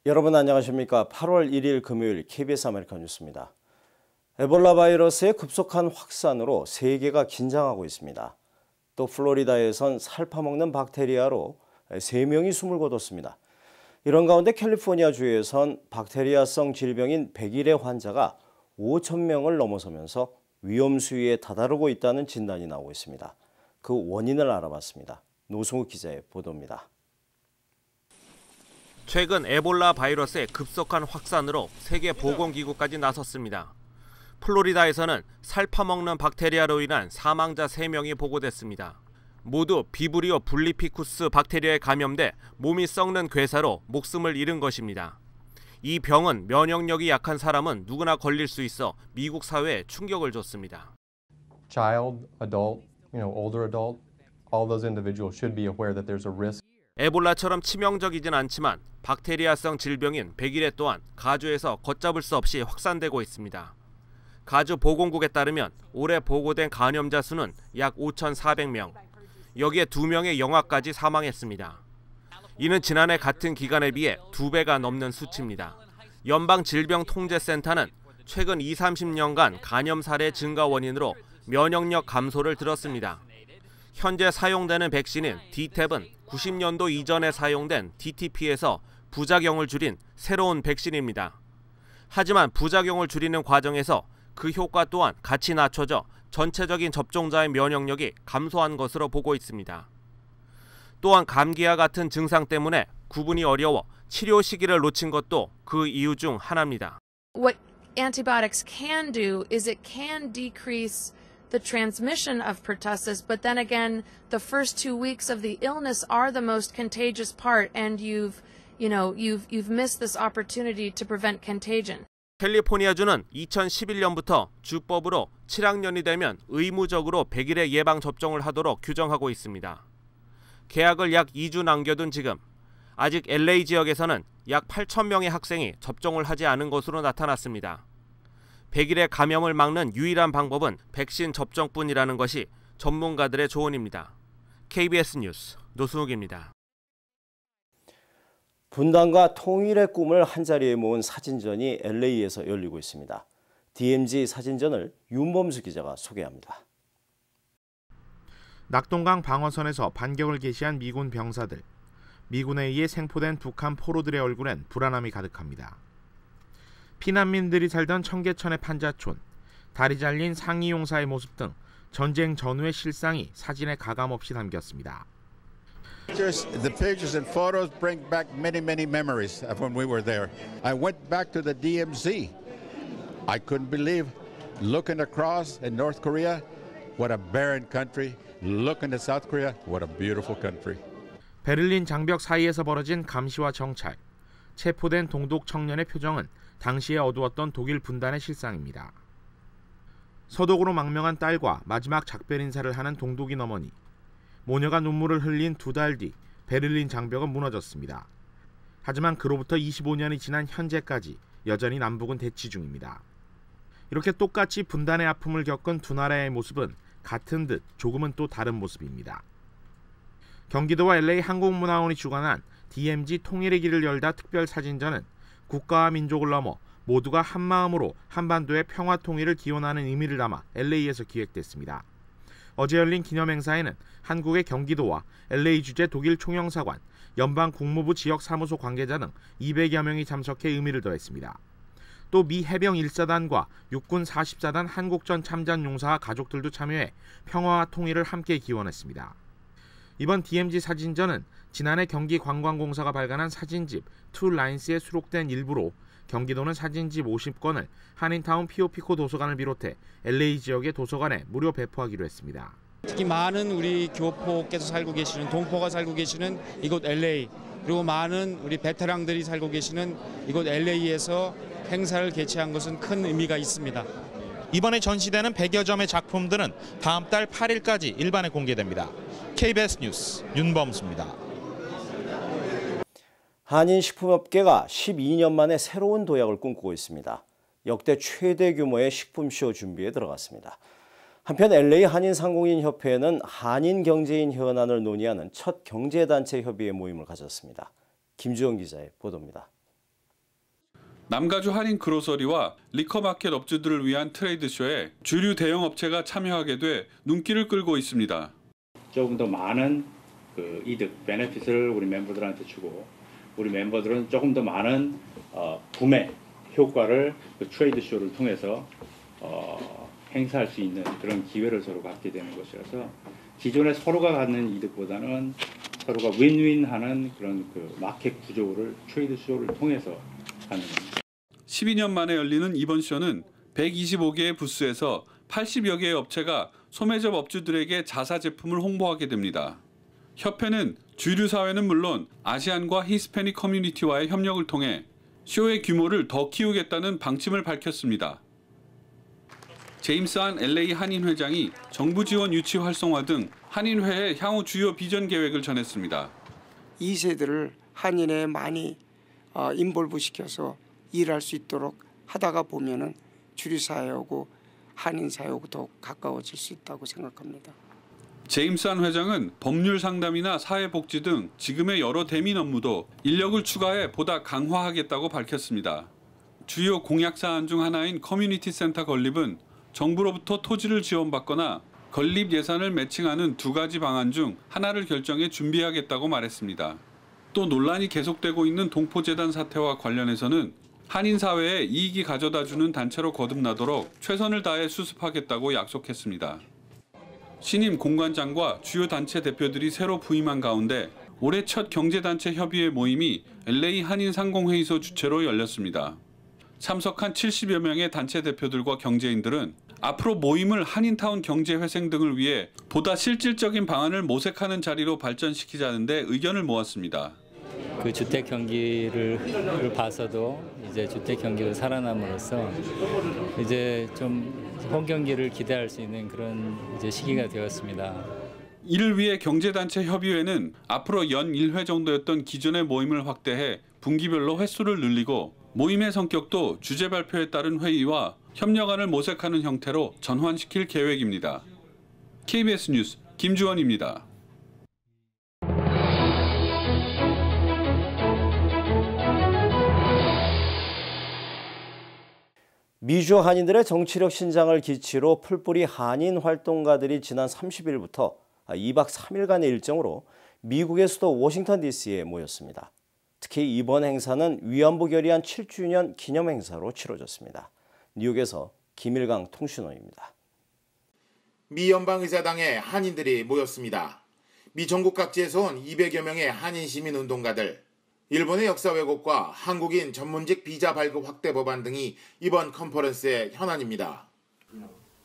여러분 안녕하십니까? 8월 1일 금요일 KBS 아메리칸 뉴스입니다. 에볼라 바이러스의 급속한 확산으로 세계가 긴장하고 있습니다. 또 플로리다에선 살파먹는 박테리아로 3명이 숨을 거뒀습니다. 이런 가운데 캘리포니아주에선 박테리아성 질병인 백일의 환자가 5,000명을 넘어서면서 위험 수위에 다다르고 있다는 진단이 나오고 있습니다. 그 원인을 알아봤습니다. 노승욱 기자의 보도입니다. 최근 에볼라 바이러스의 급속한 확산으로 세계보건기구까지 나섰습니다. 플로리다에서는 살파먹는 박테리아로 인한 사망자 3명이 보고됐습니다. 모두 비브리오 블리피쿠스 박테리아에 감염돼 몸이 썩는 괴사로 목숨을 잃은 것입니다. 이 병은 면역력이 약한 사람은 누구나 걸릴 수 있어 미국 사회에 충격을 줬습니다. Child, adult, older adult, all those individuals should be aware that there's a risk. 에볼라처럼 치명적이진 않지만 박테리아성 질병인 백일해 또한 가주에서 걷잡을 수 없이 확산되고 있습니다. 가주 보건국에 따르면 올해 보고된 감염자 수는 약 5,400명, 여기에 2명의 영아까지 사망했습니다. 이는 지난해 같은 기간에 비해 2배가 넘는 수치입니다. 연방질병통제센터는 최근 20-30년간 감염 사례 증가 원인으로 면역력 감소를 들었습니다. 현재 사용되는 백신인 DTaP은 90년도 이전에 사용된 DTP에서 부작용을 줄인 새로운 백신입니다. 하지만 부작용을 줄이는 과정에서 그 효과 또한 같이 낮춰져 전체적인 접종자의 면역력이 감소한 것으로 보고 있습니다. 또한 감기와 같은 증상 때문에 구분이 어려워 치료 시기를 놓친 것도 그 이유 중 하나입니다. What antibiotics can do is it can decrease the transmission of pertussis, but then again, the first 2 weeks of the illness are the most contagious part, and you've missed this opportunity to prevent contagion. 캘리포니아주는 2011년부터 주법으로 7학년이 되면 의무적으로 백일의 예방 접종을 하도록 규정하고 있습니다. 계약을 약 2주 남겨둔 지금 아직 LA 지역에서는 약 8,000명의 학생이 접종을 하지 않은 것으로 나타났습니다. 백일의 감염을 막는 유일한 방법은 백신 접종뿐이라는 것이 전문가들의 조언입니다. KBS 뉴스 노승욱입니다. 분단과 통일의 꿈을 한자리에 모은 사진전이 LA에서 열리고 있습니다. DMZ 사진전을 윤범수 기자가 소개합니다. 낙동강 방어선에서 반격을 개시한 미군 병사들. 미군에 의해 생포된 북한 포로들의 얼굴엔 불안함이 가득합니다. 피난민들이 살던 청계천의 판자촌, 다리 잘린 상위 용사의 모습 등 전쟁 전후의 실상이 사진에 가감없이 담겼습니다. The pictures and photos bring back many memories of when we were there. I went back to the DMZ. I couldn't believe looking across in North Korea, what a barren country. Looking at South Korea, what a beautiful country. 베를린 장벽 사이에서 벌어진 감시와 정찰. 체포된 동독 청년의 표정은 당시에 어두웠던 독일 분단의 실상입니다. 서독으로 망명한 딸과 마지막 작별 인사를 하는 동독인 어머니. 모녀가 눈물을 흘린 2달 뒤 베를린 장벽은 무너졌습니다. 하지만 그로부터 25년이 지난 현재까지 여전히 남북은 대치 중입니다. 이렇게 똑같이 분단의 아픔을 겪은 두 나라의 모습은 같은 듯 조금은 또 다른 모습입니다. 경기도와 LA 한국문화원이 주관한 DMZ 통일의 길을 열다 특별 사진전은 국가와 민족을 넘어 모두가 한마음으로 한반도의 평화 통일을 기원하는 의미를 담아 LA에서 기획됐습니다. 어제 열린 기념행사에는 한국의 경기도와 LA 주재 독일 총영사관, 연방 국무부 지역사무소 관계자 등 200여 명이 참석해 의미를 더했습니다. 또 미 해병 1사단과 육군 44단 한국전 참전용사와 가족들도 참여해 평화와 통일을 함께 기원했습니다. 이번 DMZ 사진전은 지난해 경기관광공사가 발간한 사진집 투 라인스에 수록된 일부로 경기도는 사진집 50권을 한인타운 피오피코 도서관을 비롯해 LA 지역의 도서관에 무료 배포하기로 했습니다. 특히 많은 우리 교포께서 살고 계시는 동포가 살고 계시는 이곳 LA 그리고 많은 우리 베테랑들이 살고 계시는 이곳 LA에서 행사를 개최한 것은 큰 의미가 있습니다. 이번에 전시되는 100여 점의 작품들은 다음 달 8일까지 일반에 공개됩니다. KBS 뉴스 윤범수입니다. 한인식품업계가 12년 만에 새로운 도약을 꿈꾸고 있습니다. 역대 최대 규모의 식품쇼 준비에 들어갔습니다. 한편 LA 한인상공인협회는 한인경제인 현안을 논의하는 첫 경제단체 협의회 모임을 가졌습니다. 김주영 기자의 보도입니다. 남가주 할인 그로서리와 리커마켓 업주들을 위한 트레이드쇼에 주류 대형 업체가 참여하게 돼 눈길을 끌고 있습니다. 조금 더 많은 이득, 베네핏을 우리 멤버들한테 주고 우리 멤버들은 조금 더 많은 구매 효과를 트레이드쇼를 통해서 행사할 수 있는 그런 기회를 서로 갖게 되는 것이라서 기존에 서로가 갖는 이득보다는 서로가 윈윈하는 그런 마켓 구조를 트레이드쇼를 통해서 하는 겁니다. 12년 만에 열리는 이번 쇼는 125개의 부스에서 80여 개의 업체가 소매점 업주들에게 자사 제품을 홍보하게 됩니다. 협회는 주류 사회는 물론 아시안과 히스패닉 커뮤니티와의 협력을 통해 쇼의 규모를 더 키우겠다는 방침을 밝혔습니다. 제임스 한 LA 한인 회장이 정부 지원 유치 활성화 등 한인회의 향후 주요 비전 계획을 전했습니다. 2세들을 한인회에 많이 인볼브 시켜서 일할 수 있도록 하다가 보면은 주류 사회하고 한인 사회하고 더 가까워질 수 있다고 생각합니다. 제임스 한 회장은 법률 상담이나 사회복지 등 지금의 여러 대민 업무도 인력을 추가해 보다 강화하겠다고 밝혔습니다. 주요 공약 사안 중 하나인 커뮤니티 센터 건립은 정부로부터 토지를 지원받거나 건립 예산을 매칭하는 두 가지 방안 중 하나를 결정해 준비하겠다고 말했습니다. 또 논란이 계속되고 있는 동포재단 사태와 관련해서는 한인 사회에 이익이 가져다주는 단체로 거듭나도록 최선을 다해 수습하겠다고 약속했습니다. 신임 공관장과 주요 단체 대표들이 새로 부임한 가운데 올해 첫 경제단체 협의회 모임이 LA 한인 상공회의소 주최로 열렸습니다. 참석한 70여 명의 단체 대표들과 경제인들은 앞으로 모임을 한인타운 경제회생 등을 위해 보다 실질적인 방안을 모색하는 자리로 발전시키자는 데 의견을 모았습니다. 그 주택 경기를 봐서도 이제 주택 경기로 살아남으로써 이제 좀 혼경기를 기대할 수 있는 그런 이제 시기가 되었습니다. 이를 위해 경제단체 협의회는 앞으로 연 1회 정도였던 기존의 모임을 확대해 분기별로 횟수를 늘리고 모임의 성격도 주제 발표에 따른 회의와 협력안을 모색하는 형태로 전환시킬 계획입니다. KBS 뉴스 김주원입니다. 미주 한인들의 정치력 신장을 기치로 풀뿌리 한인 활동가들이 지난 30일부터 2박 3일간의 일정으로 미국의 수도 워싱턴 DC에 모였습니다. 특히 이번 행사는 위안부 결의안 7주년 기념 행사로 치러졌습니다. 뉴욕에서 김일강 통신원입니다. 미 연방의사당에 한인들이 모였습니다. 미 전국 각지에서 온 200여 명의 한인 시민운동가들, 일본의 역사 왜곡과 한국인 전문직 비자 발급 확대 법안 등이 이번 컨퍼런스의 현안입니다.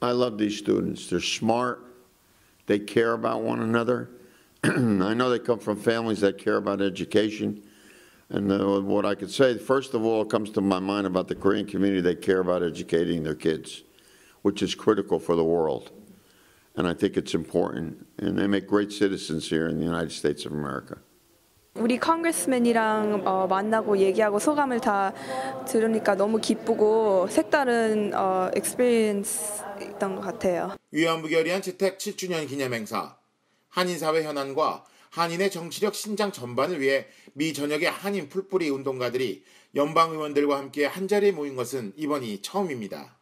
I love these students. They're smart. They care about one another. I know they come from families that care about education. And what I could say, first of all, comes to my mind about the Korean community, they care about educating their kids, which is critical for the world. And I think it's important. And they make great citizens here in the United States of America. 우리 컨그레스맨이랑 만나고 얘기하고 소감을 다 들으니까 너무 기쁘고 색다른 익스피리언스였던 것 같아요. 위안부 결의안 채택 7주년 기념 행사, 한인사회 현안과 한인의 정치력 신장 전반을 위해 미 전역의 한인 풀뿌리 운동가들이 연방의원들과 함께 한자리에 모인 것은 이번이 처음입니다.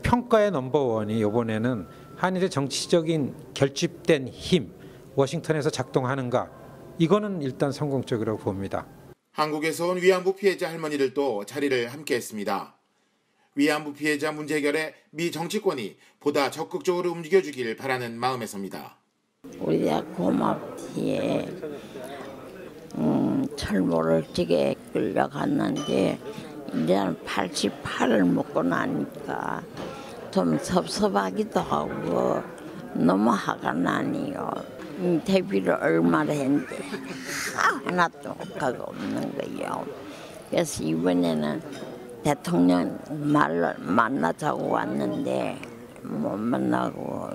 평가의 넘버원이 이번에는 한인의 정치적인 결집된 힘, 워싱턴에서 작동하는가, 이거는 일단 성공적이라고 봅니다. 한국에서 온 위안부 피해자 할머니들도 자리를 함께했습니다. 위안부 피해자 문제 해결에 미 정치권이 보다 적극적으로 움직여주길 바라는 마음에서입니다. 우리가 고맙지. 철모를 찌게 끌려갔는데 이제는 88을 먹고 나니까 좀 섭섭하기도 하고 너무 화가 나네요. 데뷔를 얼마나 했는데 하나도 효과가 없는 거예요. 그래서 이번에는 대통령 만나자고 왔는데 못 만나고.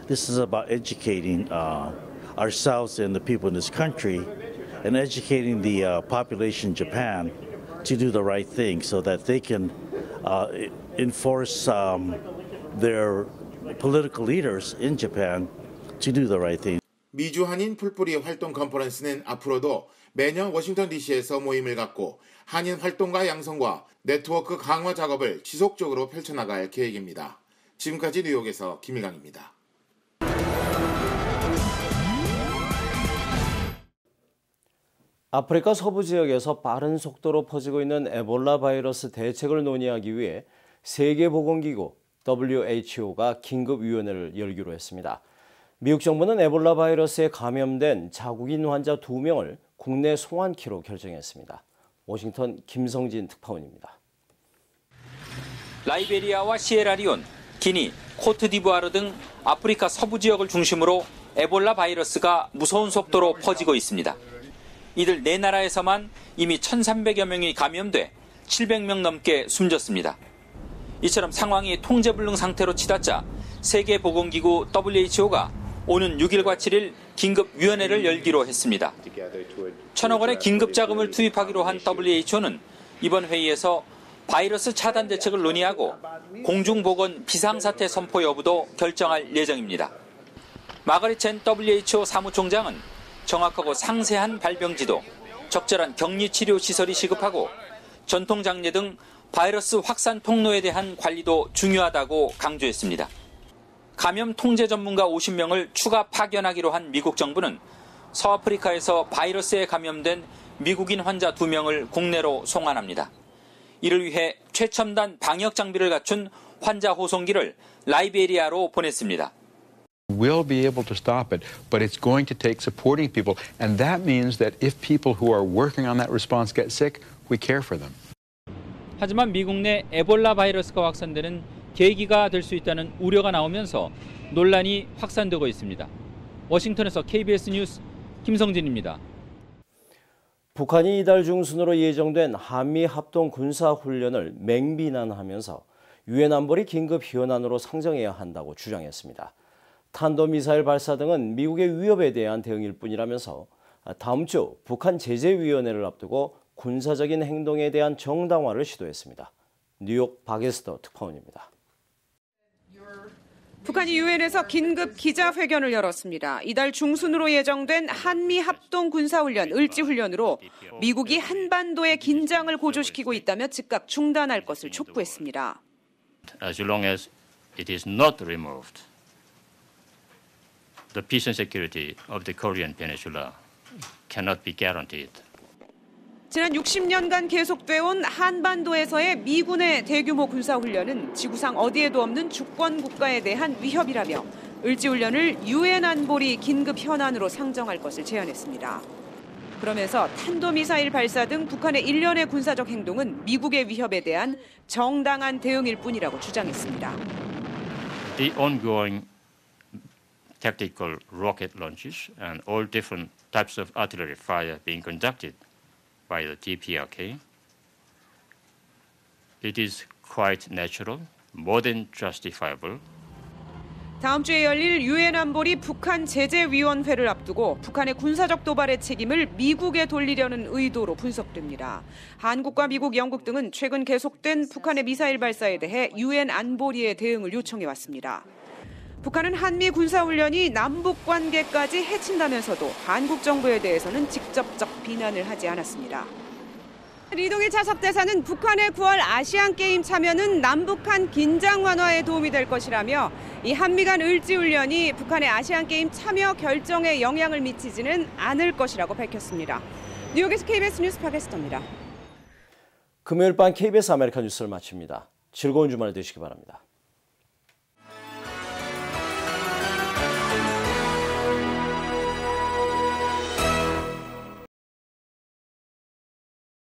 This is about educating ourselves and the people in this country and educating the population in Japan to do the right thing so that they can enforce their political leaders in Japan to do the right thing. 미주 한인 풀뿌리 활동 컨퍼런스는 앞으로도 매년 워싱턴 DC에서 모임을 갖고 한인 활동가 양성과 네트워크 강화 작업을 지속적으로 펼쳐나갈 계획입니다. 지금까지 뉴욕에서 김일강입니다. 아프리카 서부 지역에서 빠른 속도로 퍼지고 있는 에볼라 바이러스 대책을 논의하기 위해 세계보건기구 WHO가 긴급위원회를 열기로 했습니다. 미국 정부는 에볼라 바이러스에 감염된 자국인 환자 2명을 국내 송환키로 결정했습니다. 워싱턴 김성진 특파원입니다. 라이베리아와 시에라리온, 기니, 코트디부아르 등 아프리카 서부 지역을 중심으로 에볼라 바이러스가 무서운 속도로 퍼지고 있습니다. 이들 네 나라에서만 이미 1,300여 명이 감염돼 700명 넘게 숨졌습니다. 이처럼 상황이 통제불능 상태로 치닫자 세계보건기구 WHO가 오는 6일과 7일 긴급위원회를 열기로 했습니다. 1,000억 원의 긴급자금을 투입하기로 한 WHO는 이번 회의에서 바이러스 차단 대책을 논의하고 공중보건 비상사태 선포 여부도 결정할 예정입니다. 마거릿 첸 WHO 사무총장은 정확하고 상세한 발병지도, 적절한 격리치료 시설이 시급하고 전통장례 등 바이러스 확산 통로에 대한 관리도 중요하다고 강조했습니다. 감염 통제 전문가 50명을 추가 파견하기로 한 미국 정부는 서아프리카에서 바이러스에 감염된 미국인 환자 2명을 국내로 송환합니다. 이를 위해 최첨단 방역 장비를 갖춘 환자 호송기를 라이베리아로 보냈습니다. We'll be able to stop it, but it's going to take supporting people, and that means that if people who are working on that response get sick, we care for them. 하지만 미국 내 에볼라 바이러스가 확산되는 계기가 될 수 있다는 우려가 나오면서 논란이 확산되고 있습니다. 워싱턴에서 KBS 뉴스 김성진입니다. 북한이 이달 중순으로 예정된 한미 합동 군사 훈련을 맹비난하면서 유엔 안보리 긴급 현안으로 상정해야 한다고 주장했습니다. 탄도미사일 발사 등은 미국의 위협에 대한 대응일 뿐이라면서 다음 주 북한 제재위원회를 앞두고 군사적인 행동에 대한 정당화를 시도했습니다. 뉴욕 박에스더 특파원입니다. 북한이 유엔에서 긴급 기자회견을 열었습니다. 이달 중순으로 예정된 한미 합동 군사훈련 을지훈련으로 미국이 한반도의 긴장을 고조시키고 있다며 즉각 중단할 것을 촉구했습니다. As long as it is not removed, the peace and security of the Korean Peninsula cannot be guaranteed. 지난 60년간 계속돼온 한반도에서의 미군의 대규모 군사훈련은 지구상 어디에도 없는 주권 국가에 대한 위협이라며 을지훈련을 유엔 안보리 긴급 현안으로 상정할 것을 제안했습니다. 그러면서 탄도미사일 발사 등 북한의 일련의 군사적 행동은 미국의 위협에 대한 정당한 대응일 뿐이라고 주장했습니다. The ongoing tactical rocket launches and all different types of artillery fire being conducted by the DPRK, it is quite natural, more than justifiable. 다음 주에 열릴 유엔 안보리 북한 제재위원회를 앞두고 북한의 군사적 도발의 책임을 미국에 돌리려는 의도로 분석됩니다. 한국과 미국, 영국 등은 최근 계속된 북한의 미사일 발사에 대해 유엔 안보리의 대응을 요청해왔습니다. 북한은 한미 군사훈련이 남북 관계까지 해친다면서도 한국 정부에 대해서는 직접적 비난을 하지 않았습니다. 리동일 차석대사는 북한의 9월 아시안게임 참여는 남북한 긴장 완화에 도움이 될 것이라며 이 한미 간 을지훈련이 북한의 아시안게임 참여 결정에 영향을 미치지는 않을 것이라고 밝혔습니다. 뉴욕에서 KBS 뉴스 박에스더입니다. 금요일 밤 KBS 아메리카 뉴스를 마칩니다. 즐거운 주말 되시기 바랍니다.